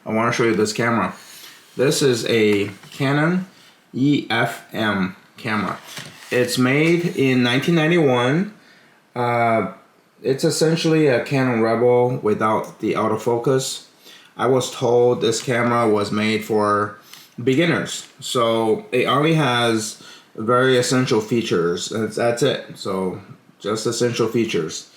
I want to show you this camera. This is a Canon EF M camera. It's made in 1991. It's essentially a Canon Rebel without the autofocus. I was told this camera was made for beginners, so it only has very essential features. That's it. So just essential features.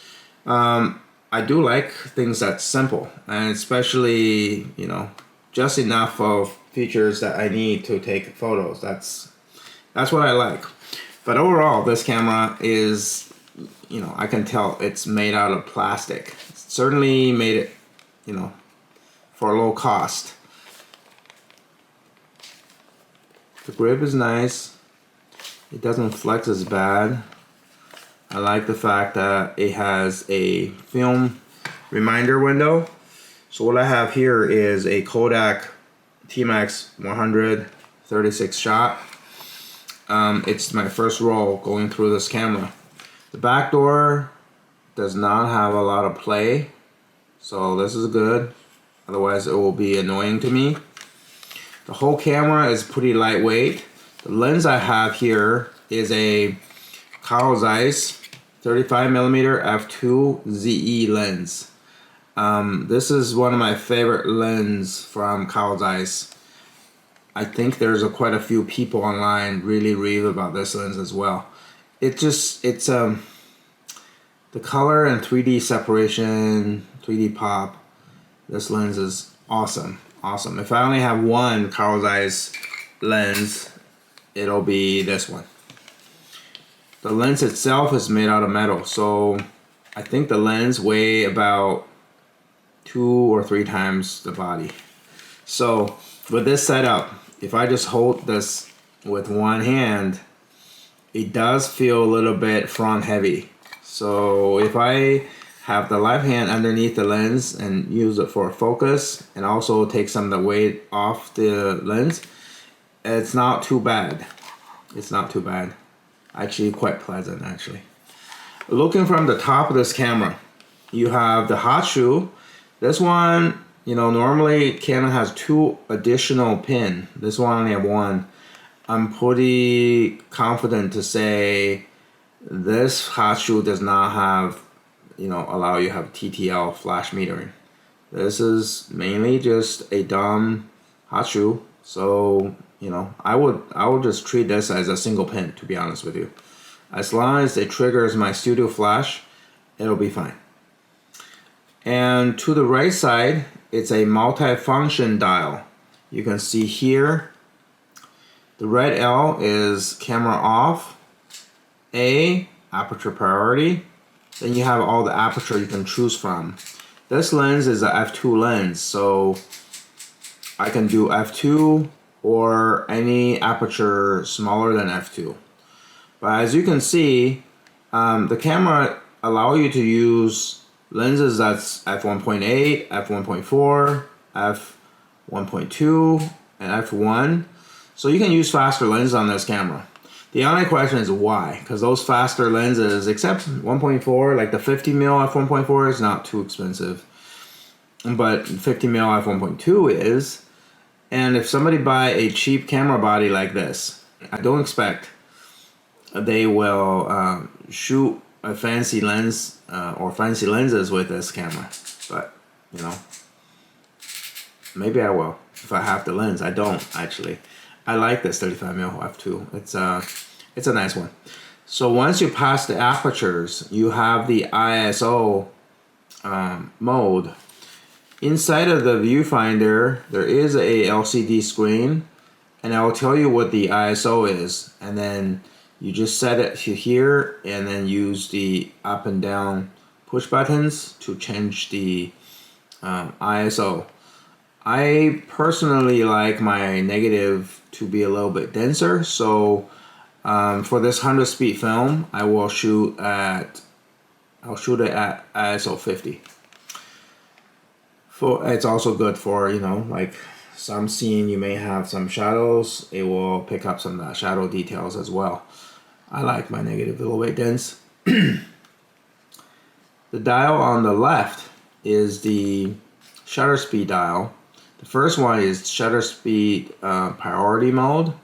I do like things that's simple, and especially, you know, just enough of features that I need to take photos. That's what I like. But overall, this camera is, you know, I can tell it's made out of plastic. Certainly made it, you know, for a low cost. The grip is nice. It doesn't flex as bad. I like the fact that it has a film reminder window. So what I have here is a Kodak T-Max 100 36 shot. It's my first roll going through this camera. The back door does not have a lot of play, so this is good. Otherwise it will be annoying to me. The whole camera is pretty lightweight. The lens I have here is a Carl Zeiss 35mm f2 ZE lens. This is one of my favorite lenses from Carl Zeiss. I think there's quite a few people online really rave about this lens as well. It's the color and 3D separation, 3D pop. This lens is awesome. If I only have one Carl Zeiss lens, it'll be this one. The lens itself is made out of metal, so I think the lens weighs about 2 or 3 times the body. So with this setup, if I just hold this with one hand, it does feel a little bit front heavy. So if I have the left hand underneath the lens and use it for focus and also take some of the weight off the lens, it's not too bad. It's not too bad. Actually quite pleasant actually. Looking from the top of this camera, you have the hot shoe. This one, you know, normally Canon has 2 additional pin. This one only have 1. I'm pretty confident to say this hot shoe does not have, you know, allow you to have TTL flash metering. This is mainly just a dumb hot shoe. So, you know, I would just treat this as a single pin, to be honest with you. As long as it triggers my studio flash, it'll be fine. And to the right side, it's a multi-function dial. You can see here, the red L is camera off, A, aperture priority. Then you have all the aperture you can choose from. This lens is a f2 lens, so I can do f2 or any aperture smaller than f2. But as you can see, the camera allows you to use lenses that's f1.8, f1.4, f1.2, and f1. So you can use faster lenses on this camera. The only question is why, because those faster lenses, except 1.4, like the 50mm f1.4 is not too expensive, but 50mm f1.2 is. And if somebody buy a cheap camera body like this, I don't expect they will shoot a fancy lens or fancy lenses with this camera. But, you know, maybe I will if I have the lens. I don't actually. I like this 35mm f2. It's a nice one. So once you pass the apertures, you have the ISO mode. Inside of the viewfinder, there is a LCD screen, and I will tell you what the ISO is, and then you just set it to here, and then use the up and down push buttons to change the ISO. I personally like my negative to be a little bit denser, so for this 100 speed film, I will shoot it at ISO 50. It's also good for, you know, like some scene you may have some shadows, it will pick up some of that shadow details as well. I like my negative a little bit dense. The dial on the left is the shutter speed dial. The first one is shutter speed priority mode,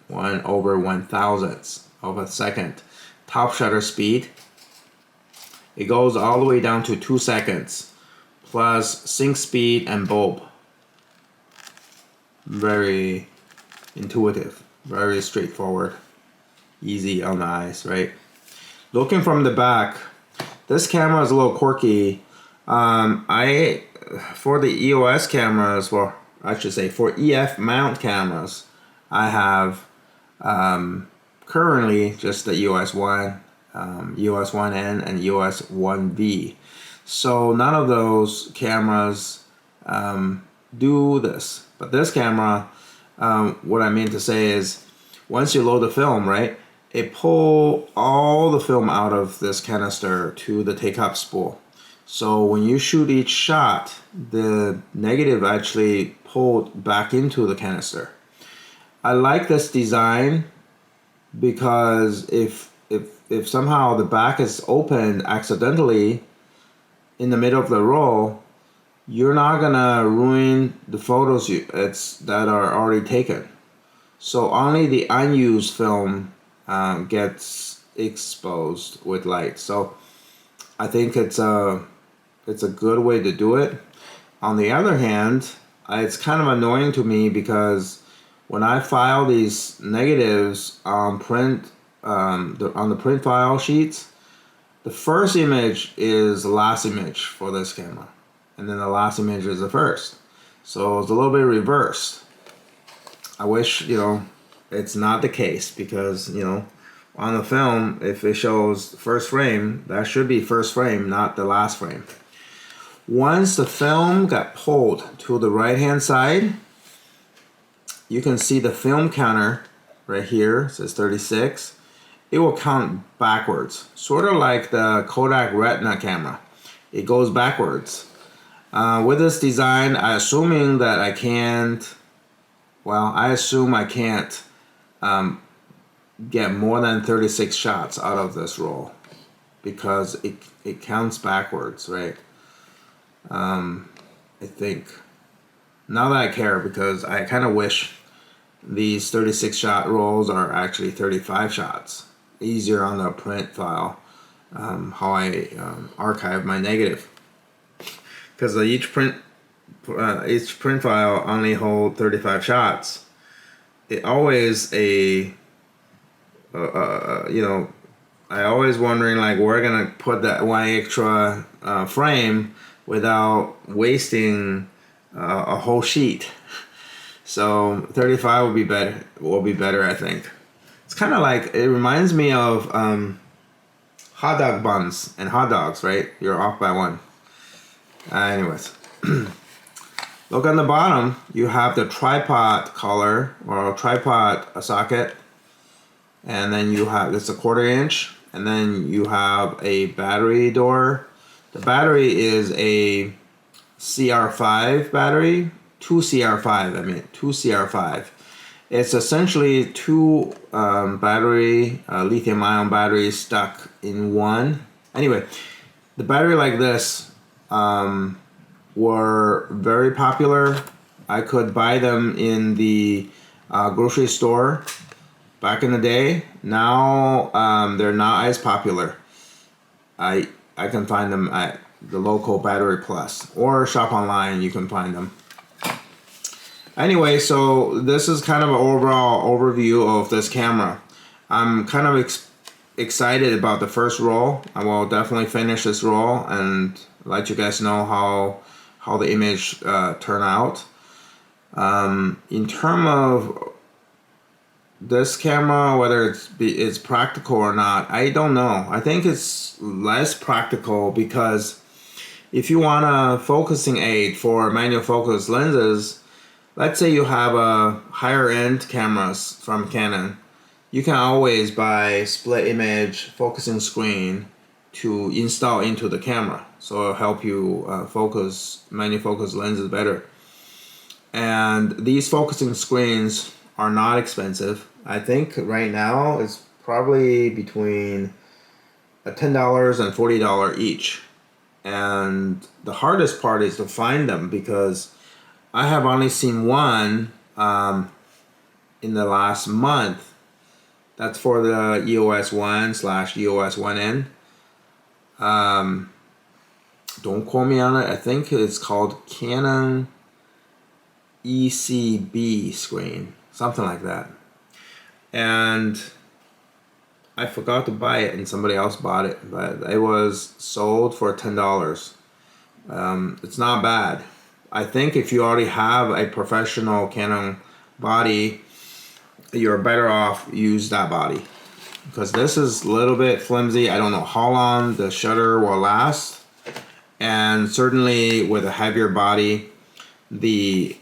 1/1000th of a second. Top shutter speed, it goes all the way down to 2 seconds, plus sync speed and bulb. Very intuitive, very straightforward, easy on the eyes, right? Looking from the back, this camera is a little quirky. For the EOS cameras, well, I should say for EF mount cameras, I have currently just the EOS 1, EOS 1N, and EOS 1V. So none of those cameras do this. But this camera, what I mean to say is, once you load the film, right, it pull all the film out of this canister to the take-up spool. So when you shoot each shot, the negative actually pulled back into the canister. I like this design because if somehow the back is opened accidentally in the middle of the roll, you're not gonna ruin the photos that are already taken. So only the unused film gets exposed with light. So I think it's a good way to do it. On the other hand, it's kind of annoying to me because when I file these negatives on print, on the print file sheets, the first image is the last image for this camera, and then the last image is the first. So it's a little bit reversed. I wish, it's not the case, because, on the film, if it shows first frame, that should be first frame, not the last frame. Once the film got pulled to the right hand side, you can see the film counter right here. It says 36. It will count backwards, sort of like the Kodak Retina camera. It goes backwards. With this design, I assume I can't get more than 36 shots out of this roll, because it counts backwards, right? I think, not that I care, because I kind of wish these 36 shot rolls are actually 35 shots. Easier on the print file, how I archive my negative, because each print file only hold 35 shots. It always I always wondering, like, where gonna put that one extra frame without wasting a whole sheet. So 35 will be better, I think. It's kind of like, it reminds me of hot dog buns and hot dogs, right? You're off by one. Anyways, look on the bottom. You have the tripod collar, or tripod socket, and then you have, it's a 1/4 inch, and then you have a battery door. The battery is a CR5 battery, 2CR5. It's essentially two lithium-ion batteries stuck in one. Anyway, the battery like this were very popular. I could buy them in the grocery store back in the day. Now they're not as popular. I can find them at the local Battery Plus, or shop online, you can find them. Anyway, so this is kind of an overall overview of this camera. I'm kind of excited about the first roll. I will definitely finish this roll and let you guys know how the image turn out. In terms of this camera, whether it's practical or not, I don't know. I think it's less practical, because if you want a focusing aid for manual focus lenses, let's say you have a higher end cameras from Canon, you can always buy split image focusing screen to install into the camera, so it'll help you focus manual focus lenses better. And these focusing screens are not expensive. I think right now it's probably between $10 and $40 each. And the hardest part is to find them, because I have only seen one in the last month. That's for the EOS 1/EOS 1N. Don't quote me on it. I think it's called Canon ECB screen, something like that. And I forgot to buy it, and somebody else bought it, but it was sold for $10. It's not bad. I think if you already have a professional Canon body, you're better off use that body, because this is a little bit flimsy. I don't know how long the shutter will last, and certainly with a heavier body, the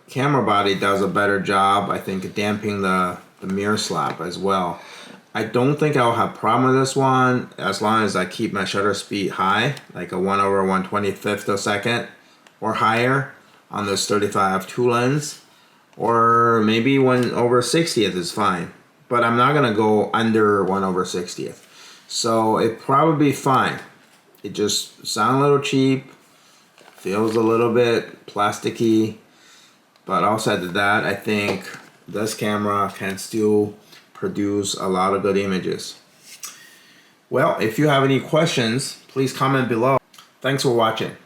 camera body does a better job, I think, damping the mirror slap as well. I don't think I'll have problem with this one as long as I keep my shutter speed high, like a 1/125th of a second or higher on this 35-2 lens, or maybe 1/60th is fine, but I'm not gonna go under 1/60th. So it probably be fine. It just sounds a little cheap, feels a little bit plasticky, but outside of that, I think this camera can still produce a lot of good images. Well, if you have any questions, please comment below. Thanks for watching.